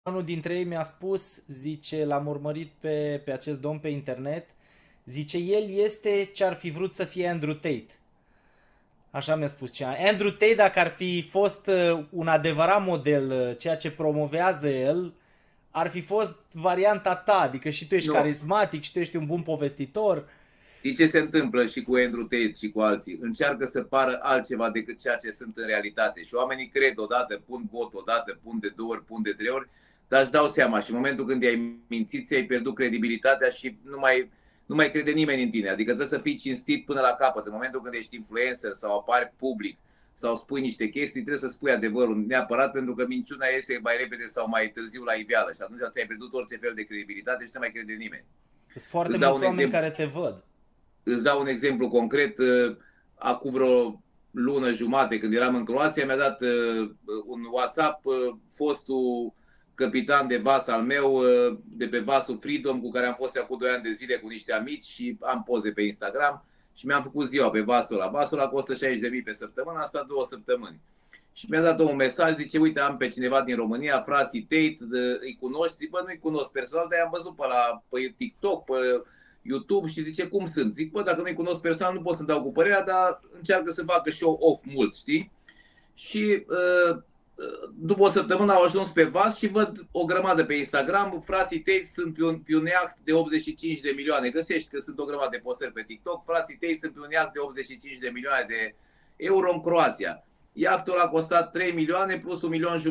unul dintre ei mi-a spus, zice, l-am urmărit pe acest domn pe internet, zice, el este ce ar fi vrut să fie Andrew Tate. Așa mi-a spus cineva. Andrew Tate, dacă ar fi fost un adevărat model, ceea ce promovează el, ar fi fost varianta ta, adică și tu ești carismatic, și tu ești un bun povestitor. Știi ce se întâmplă și cu Andrew Tate și cu alții? Încearcă să pară altceva decât ceea ce sunt în realitate. Și oamenii cred odată, pun bot odată, pun de 2 ori, pun de 3 ori, dar își dau seama și în momentul când i-ai mințit, ți-ai pierdut credibilitatea și nu mai crede nimeni în tine. Adică trebuie să fii cinstit până la capăt. În momentul când ești influencer sau apari public sau spui niște chestii, trebuie să spui adevărul neapărat, pentru că minciuna iese mai repede sau mai târziu la iveală și atunci ți-ai pierdut orice fel de credibilitate și nu mai crede nimeni. Sunt foarte mulți oameni care te văd. Îți dau un exemplu concret. Acum vreo lună jumate, când eram în Croația, mi-a dat un WhatsApp fostul capitan de vas al meu, de pe vasul Freedom, cu care am fost acum 2 ani de zile cu niște amici și am poze pe Instagram și mi-am făcut ziua pe vasul ăla. Vasul ăla costă 60.000 pe săptămână, asta 2 săptămâni. Și mi-a dat un mesaj, zice, uite, am pe cineva din România, frații Tate, îi cunoști? Zic, bă, nu-i cunosc personal, dar i-am văzut pe TikTok, pe YouTube și zice, cum sunt? Zic, bă, dacă nu-i cunosc personal, nu pot să-mi dau cu părerea, dar încearcă să facă show-off mult, știi? Și după o săptămână au ajuns pe vas și văd o grămadă pe Instagram, frații Tate sunt pe un iaht de 85 de milioane. Găsești că sunt o grămadă de postări pe TikTok, frații Tate sunt pe un iaht de 85 de milioane de euro în Croația. Iahtul a costat 3 milioane plus 1,5 milion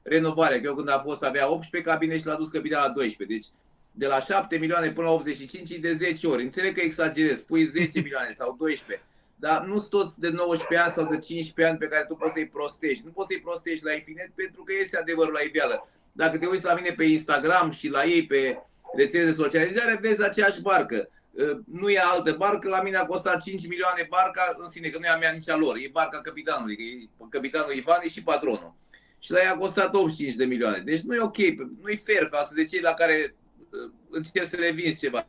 renovarea. Eu când a fost avea 18 cabine și l-a dus cabina la 12. Deci de la 7 milioane până la 85 e de 10 ori. Înțeleg că exagerez, pui 10 milioane sau 12. Dar nu sunt toți de 19 ani sau de 15 ani pe care tu poți să-i prostești. Nu poți să-i prostești la infinit pentru că este adevărul la iveală. Dacă te uiți la mine pe Instagram și la ei pe rețele de socializare, vezi aceeași barcă. Nu e altă barcă, la mine a costat 5 milioane barca, în sine, că nu e a mea nici a lor. E barca capitanului, că e capitanul Ivan și patronul. Și la ea a costat 85 de milioane. Deci nu e ok, nu e fair față de cei la care încerci să le vinzi ceva.